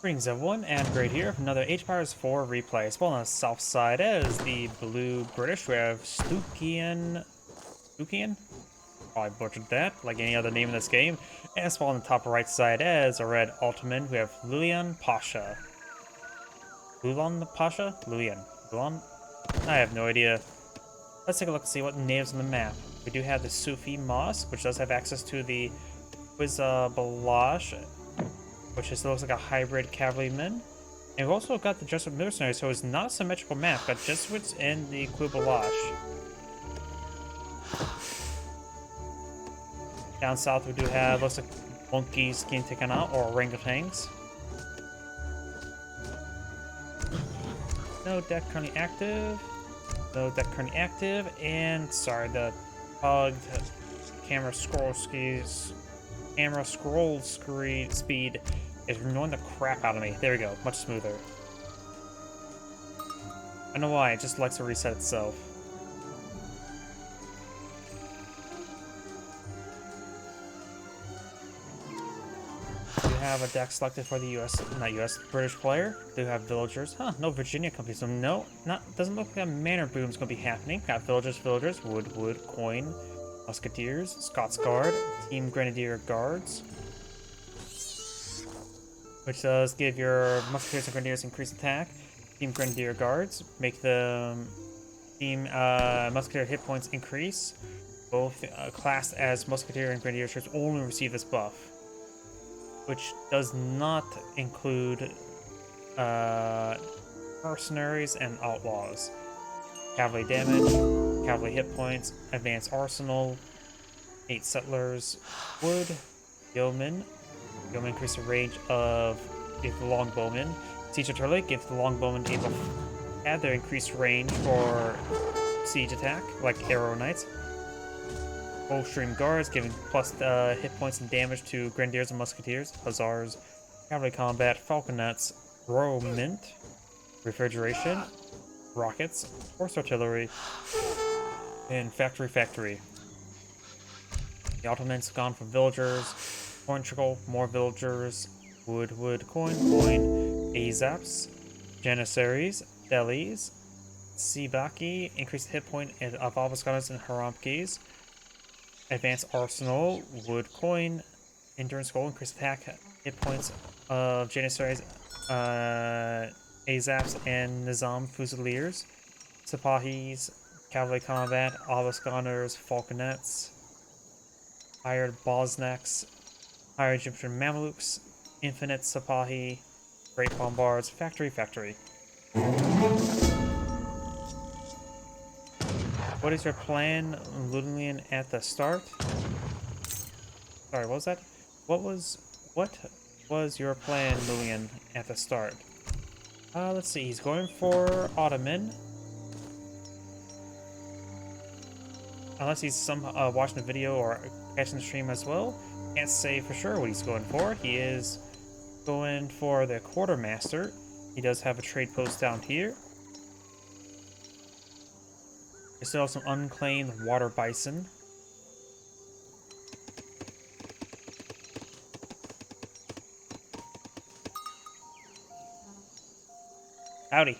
Greetings everyone, and Great here with another Age of Empires 4 replay. As well on the south side as the blue British, we have SuTiGiN. SuTiGiN? Oh, I butchered that, like any other name in this game. And as well on the top right side as a red Ottoman, we have LulianPasha. LulianPasha? Lulian? I have no idea. Let's take a look and see what names on the map. We do have the Sufi Mosque, which does have access to the Balash, which just looks like a hybrid cavalryman. And we've also got the Jesuit mercenaries, so it's not a symmetrical map, but Jesuits in the Balash. Down south we do have, looks like monkeys getting taken out, or orangutans. No deck currently active. No deck currently active, and sorry, the bugged camera scroll speed is annoying the crap out of me. There we go, much smoother. I don't know why, it just likes to reset itself. We have a deck selected for the British player. Do have villagers. Huh, no Virginia company, so no, doesn't look like a manor boom's gonna be happening. Got villagers, wood, coin, musketeers, Scots Guard, Team Grenadier Guards, which does give your musketeers and grenadiers increased attack. Team Grenadier Guards make the team musketeer hit points increase. Both classed as musketeer and grenadier troops only receive this buff, which does not include mercenaries and outlaws. Cavalry damage, cavalry hit points, advanced arsenal, 8 settlers, wood, yeomen. Yeomen increase the range of the longbowmen. Siege artillery gives the longbowmen able to add their increased range for siege attack, like arrow knights. Coldstream guards giving plus hit points and damage to grenadiers and musketeers, hussars, cavalry combat, falconets, royal mint, refrigeration, rockets, horse artillery, and factory. The Ottomans gone from villagers, coin trickle, more villagers, wood, coin, azaps, janissaries, delis, sibaki, increased hit point of Alvascanas and haramkis, advanced arsenal, wood, coin, endurance goal, increased attack hit points of janissaries, azaps, and nizam fusiliers, sipahis, cavalry combat, Alvascaners, falconets, hired bosniaks, hired Egyptian Mamelukes, infinite sipahi, great bombards, factory. What is your plan, Lulian, at the start? Sorry, what was that? What was your plan, Lulian, at the start? Let's see, he's going for Ottoman. Unless he's watching the video or catching the stream as well. Can't say for sure what he's going for. He is going for the quartermaster. He does have a trade post down here. There's still some unclaimed water bison. Howdy.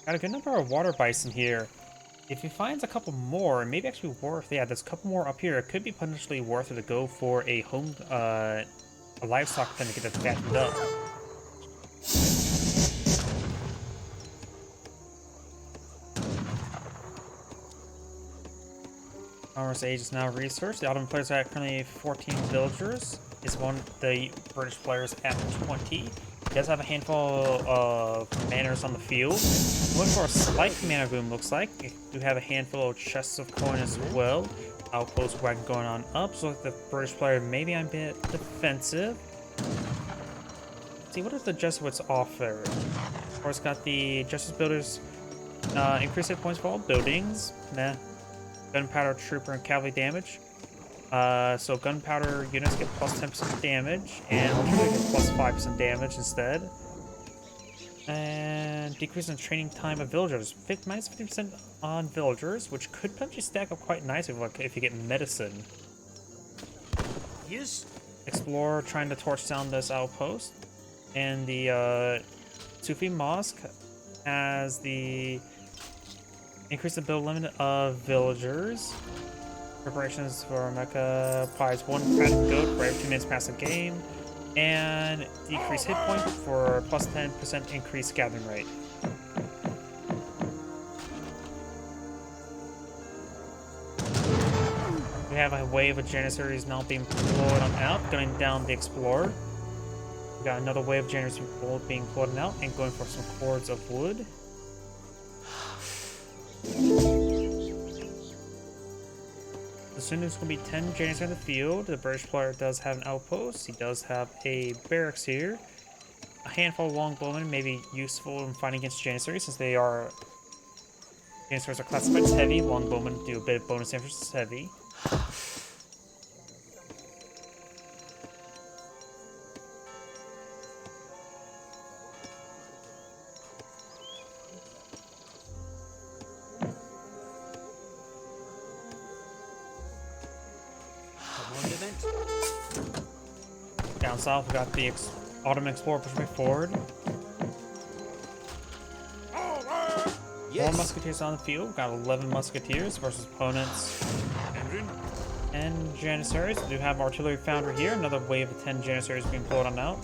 Got a good number of water bison here. If he finds a couple more, it may be actually worth. Yeah, there's a couple more up here. It could be potentially worth it to go for a a livestock pen to get it fattened up. Armor's age is now researched. The Ottoman players are currently 14 villagers. Is one the British players at 20. He does have a handful of manors on the field. Looking for a slight mana boom, looks like. We do have a handful of chests of coin as well. Outpost wagon going on up. So the British player maybe I'm a bit defensive. Let's see, what does the Jesuits offer? Of course, got the Jesuits builders increase hit points for all buildings. Nah. Gunpowder, trooper, and cavalry damage. So gunpowder units get plus 10% damage, and artillery get plus 5% damage instead. And decrease in training time of villagers. Minus 50% on villagers, which could potentially stack up quite nicely if you get medicine. Yes. Explorer trying to torch down this outpost. And the Sufi Mosque has the increase the build limit of villagers. Preparations for Mecca applies 1 credit goat for every 2 minutes past the game. And decrease hit point for plus 10% increased gathering rate. We have a wave of Janissaries now being pulled on out, gunning down the Explorer. We got another wave of Janissaries being pulled out and going for some cords of wood. As soon as there's going to be 10 Janissaries in the field, the British player does have an outpost. He does have a barracks here. A handful of longbowmen may be useful in fighting against Janissaries since they are... Janissaries are classified as heavy. Longbowmen do a bit of bonus damage as heavy. Down south, we got the Ottoman Explorer pushing forward. Yes. 4 musketeers on the field. Got 11 musketeers versus opponents. And Janissaries. We do have artillery foundry here. Another wave of 10 Janissaries being pulled on out.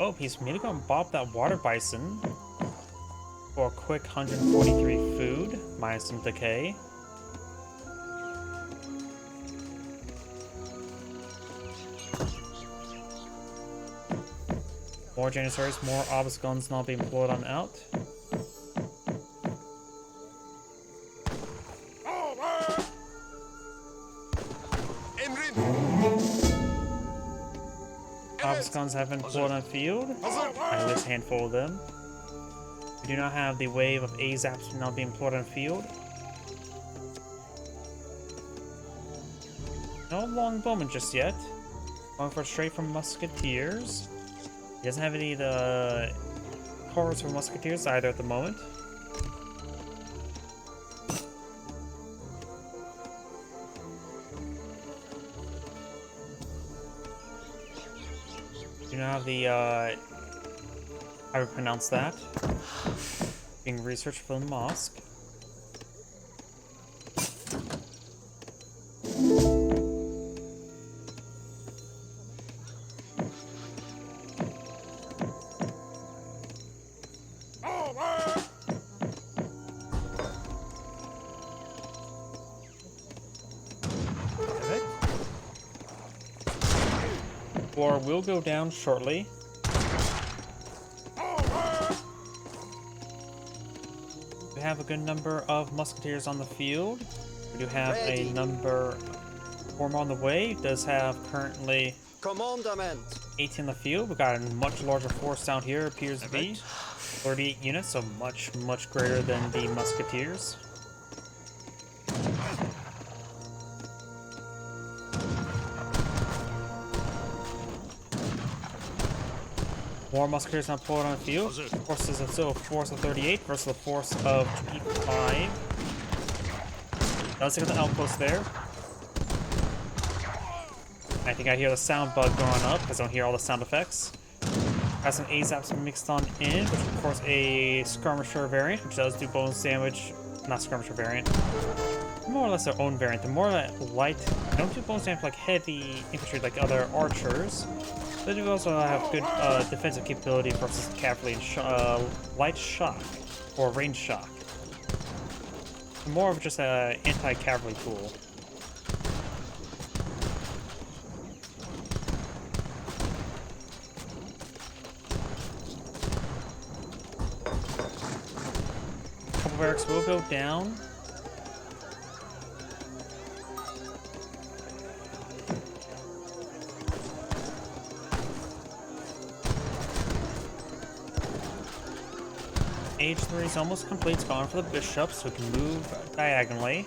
Oh, he's maybe gonna bop that water bison for a quick 143 food, minus some decay. More Janissaries, more obelisk guns now being pulled on out. Obelisk guns have been pulled on field. At least a handful of them. We do not have the wave of AZAPs now being pulled on field. No longbowmen just yet. Going for straight from musketeers. He doesn't have any of the cores for musketeers either at the moment. Do not have the how to pronounce that. Being researched for the mosque. War will go down shortly. We have a good number of musketeers on the field. We do have a number 4 more on the way. It does have currently 18 in the field. We got a much larger force down here, appears to be 38 units, so much greater than the musketeers. More musketeers now pulled on the field. Forces of still a force of 38 versus a force of 25. Let's look at the outpost there. I think I hear the sound bug going up because I don't hear all the sound effects. Got some AZAPs mixed on in, which of course a skirmisher variant, which does do bonus damage. Not skirmisher variant. More or less their own variant. They're more light. They don't do bonus damage like heavy infantry like other archers. They do also have good defensive capability versus cavalry and light shock or range shock. More of just an anti-cavalry tool. A couple barracks will go down. H3 is almost complete. It's gone for the bishop, so we can move diagonally.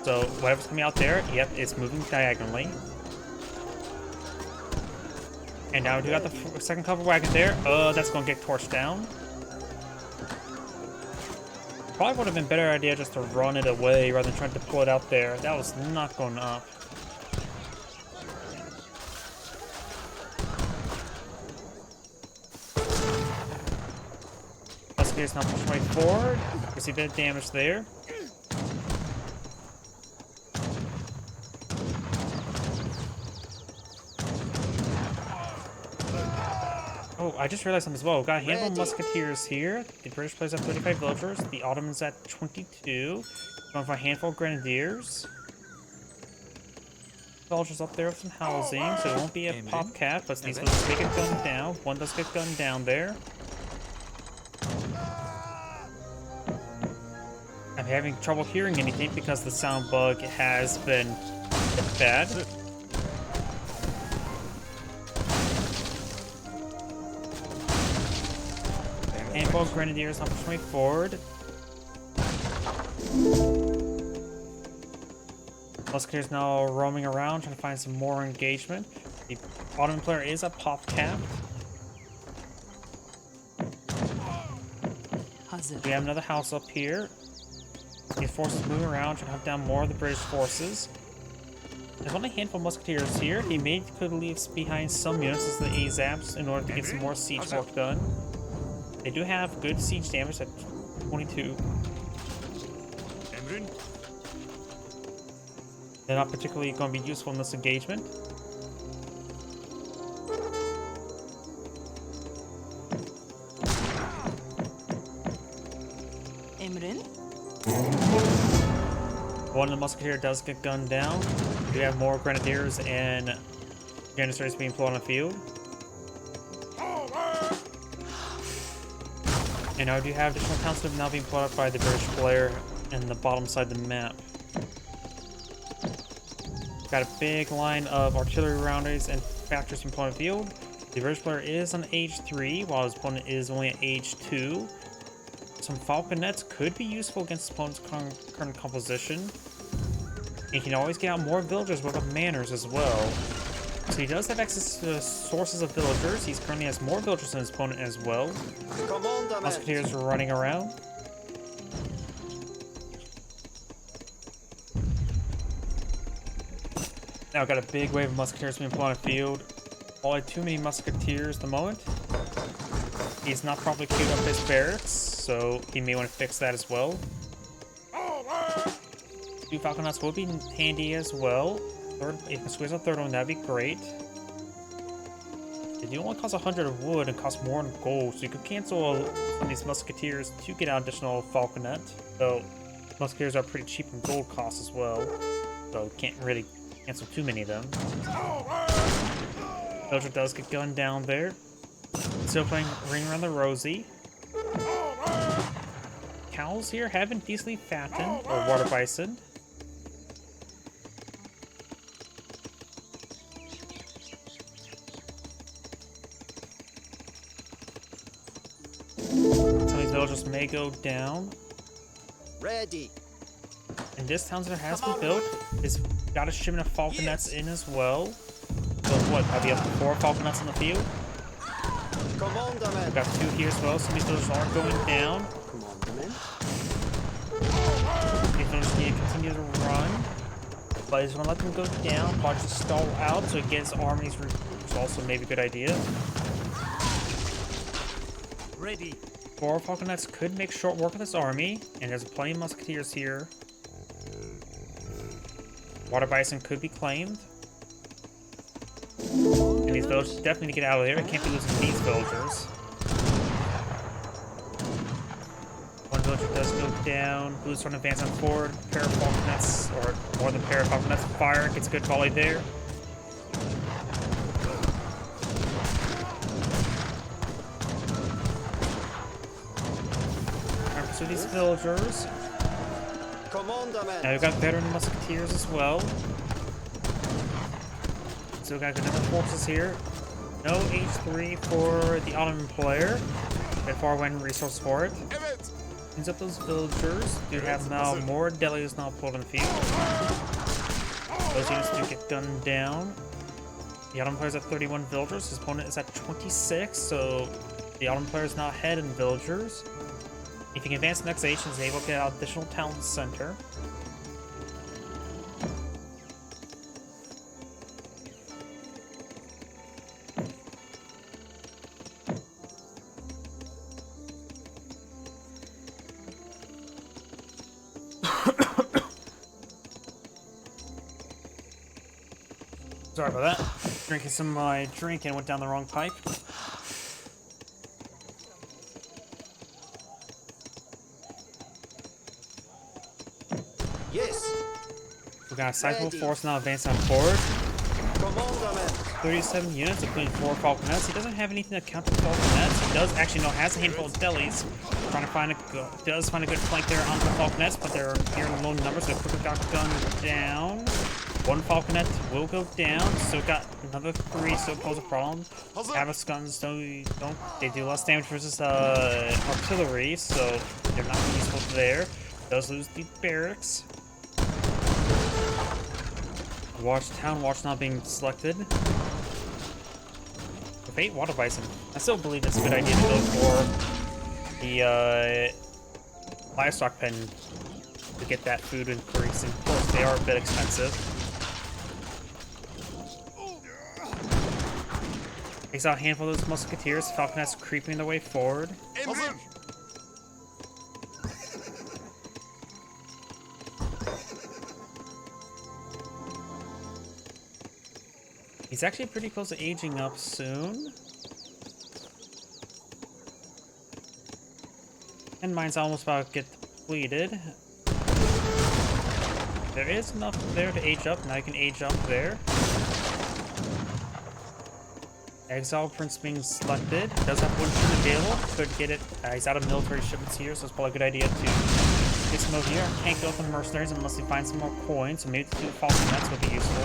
So whatever's coming out there, yep, it's moving diagonally. And now we do got the second cover wagon there. That's gonna get torched down. Probably would have been a better idea just to run it away rather than trying to pull it out there. That was not going up. Musketeers now push way forward. We see a bit of damage there. Oh, I just realized something as well. We've got a handful of musketeers here. The British players have 35 villagers. The Ottomans at 22. Going for a handful of grenadiers. Villagers up there with some housing, so it won't be a pop cap, but these ones take a gun down. One does get gunned down there. I'm having trouble hearing anything because the sound bug has been bad. Handful of grenadiers on pushing forward. Musketeers now roaming around trying to find some more engagement. The Ottoman player is a pop cap. We have another house up here. These forces moving around trying to hunt down more of the British forces. There's only a handful of musketeers here. He may could leave behind some units as the AZAPs in order to get some more siege work done. They do have good siege damage at 22. They're not particularly going to be useful in this engagement. One of the musketeer does get gunned down. We do have more grenadiers and janissaries being pulled on the field. And now we do have additional counts that have now being pulled up by the British player in the bottom side of the map. Got a big line of artillery rounders and factors being pulled on the field. The British player is on age 3, while his opponent is only at age 2. Some falconets could be useful against his opponent's current composition. He can always get out more villagers with manors as well. So he does have access to sources of villagers. He currently has more villagers than his opponent as well. Musketeers are running around. Now I've got a big wave of musketeers being put on the field. Probably too many musketeers at the moment. He's not probably queued up his barracks, so he may want to fix that as well. 2 falconets will be handy as well. If you can squeeze a third one, that'd be great. They do only cost 100 of wood and cost more in gold, so you could cancel some of these musketeers to get an additional falconet. So musketeers are pretty cheap in gold cost as well, so can't really cancel too many of them. Villager does get gunned down there. Still playing Ring Around the Rosie. Cows here have been decently fattened, or water bison. Villagers may go down. Ready. And this town center has been built. It's got a shipment of falconets in as well. So what? I'll be up to 4 falconets in the field. We've got 2 here as well. So these villagers are going down. These villagers need to continue to run. But he's gonna let them go down. Probably just stall out so he gets armies, which is also maybe a good idea. Ready. 4 falconets could make short work of this army, and there's plenty of musketeers here. Water bison could be claimed. And these villagers definitely need to get out of there. I can't be losing these villagers. One villager does go down. Blue's trying to advance on forward. Pair of falconets, or more than pair of falconets, fire. Gets a good volley there. So these villagers. Now we've got veteran musketeers as well. So we've got good number of forces here. No H3 for the Ottoman player. Bit far when resources for it. Cleans up those villagers. Do have now more delis now pulled in the field. Those units do get gunned down. The Ottoman player is at 31 villagers. His opponent is at 26, so the Ottoman player is now ahead in villagers. If he can advance the next age, he's able to get an additional town center. Sorry about that. Drinking some of my drink and went down the wrong pipe. Yes. We got a sizable force now advancing on forward. Commandment. 37 units, including 4 falconets. He doesn't have anything to counter falconets. He does actually has a handful of delis. Trying to find a good flank there on the falconets, but they're here in low numbers, so quickly got gunned down. 1 falconet will go down. Still got another 3, so pose a problem. Abbas guns they do less damage versus artillery, so they're not useful there. Does lose the barracks. Town watch not being selected. With 8 water bison, I still believe it's a good idea to go for the livestock pen to get that food increasing. Of course, they are a bit expensive. Takes out a handful of those musketeers. Falconets creeping their way forward. He's actually pretty close to aging up soon. And mine's almost about to get depleted. There is enough there to age up. Now you can age up there. Exile Prince being selected. Does have 1 shipment available. Could get it. He's out of military shipments here, so it's probably a good idea to get some over here. Can't go with the mercenaries unless he finds some more coins, so maybe the 2 falconets would be useful.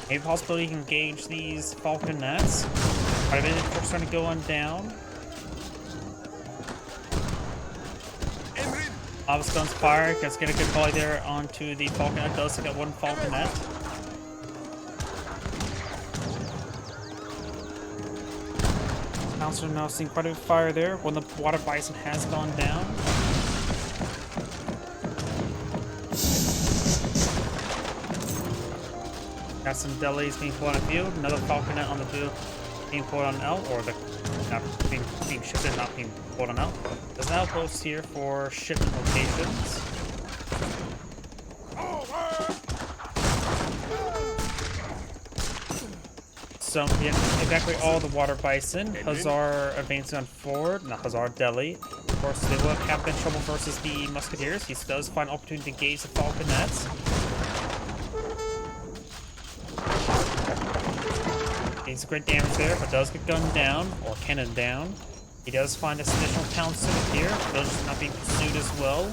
Maybe possibility you can engage these falconets. Quite a bit of troops starting to go on down. Obvious guns fire. Let's get a good volley there onto the falconet. Does take out 1 falconet. Counselor now seeing quite a bit of fire there. When the water bison has gone down. Got some delis being pulled on the field. Another falconet on the field being pulled on out, or the not being shipped in, not being pulled on out. There's an outpost here for shipment locations. So yeah, exactly all the water bison. Hussar advancing on forward, not Hussar, deli. Of course, they will have been trouble versus the musketeers. He does find an opportunity to engage the falconets. Takes great damage there, but does get gunned down, or cannon down. He does find a additional town center here. Villagers not being pursued as well.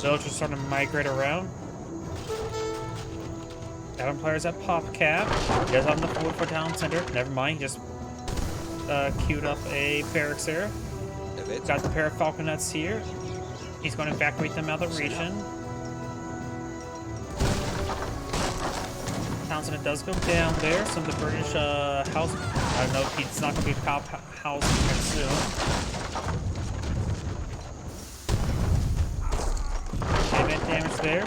Villagers starting to migrate around. Adam players at pop cap. He does on the forward for town center. Never mind, he just queued up a barracks there. Got the pair of falconets here. He's going to evacuate them out of the region. Townsend does go down there. Some of the British house. I don't know if it's not going to be cop housing soon. Okay, damage there.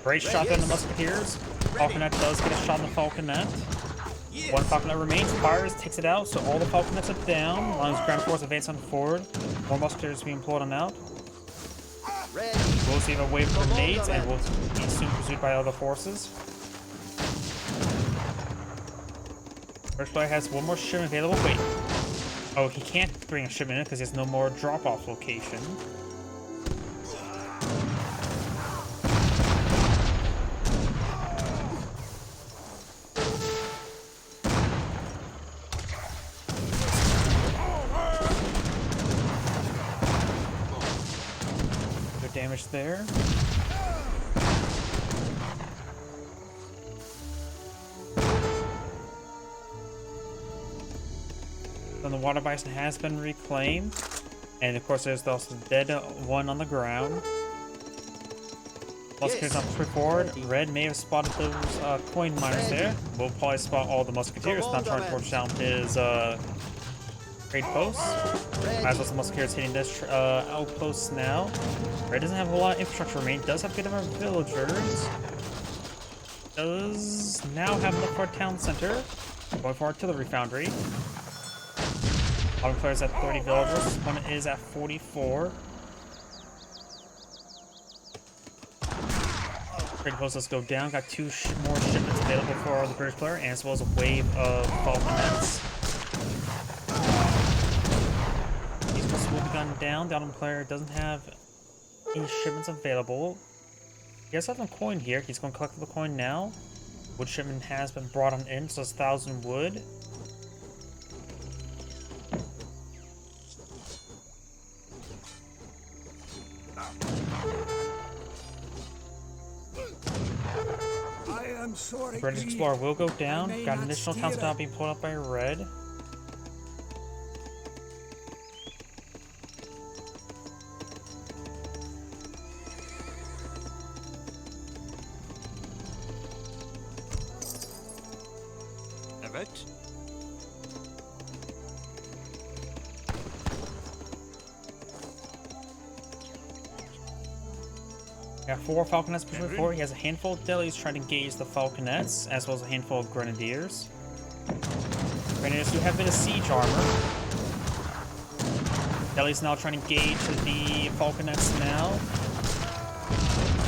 Great shot there on the musketeers. Falconet does get a shot on the falconet. 1 falconet remains. Fires, takes it out. So all the falconets are down. As long as ground force advance on forward. More musketeers being employed on out. We'll receive a wave of grenades and will be soon pursued by other forces. First player has 1 more shipment available. Wait. Oh, he can't bring a shipment in because he has no more drop-off location. Damage there. Then the water bison has been reclaimed. And of course, there's also the dead one on the ground. Musketeers on push forward. Red may have spotted those coin miners there. We'll probably spot all the musketeers now trying to torch down his trade post. As well as the musketeers hitting this outpost now. Red doesn't have a whole lot of infrastructure remaining. Does have good amount of villagers. Does now have enough for a town center. Going for artillery foundry. Bottom player's at 30 villagers. One is at 44. Trade post, let's go down. Got two more shipments available for the British player, and as well as a wave of falconets. These posts will be gunned down. The Ottoman player doesn't have any shipments available. He has some coin here. He's going to collect the coin now. Wood shipment has been brought on in, so it's 1,000 wood. I'm sorry. British Explorer will go down. Got an additional town center being pulled up by red. Evet. Got 4 falconets pushing forward. He has a handful of delis trying to engage the falconets, as well as a handful of grenadiers. Grenadiers do have a bit of siege armor. Delis now trying to engage the falconets now.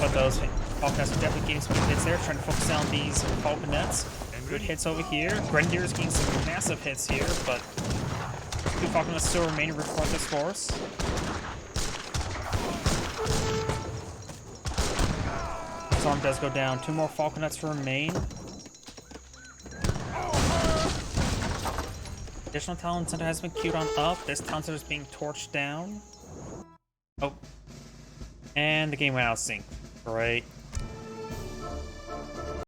But those falconets are definitely getting some hits there, trying to focus down these falconets. Good hits over here. Grenadiers getting some massive hits here, but 2 falconets still remain to report this force. His arm does go down. 2 more falconets remain. Additional town center has been queued on up. This town center is being torched down. Oh. And the game went out of sync. Right.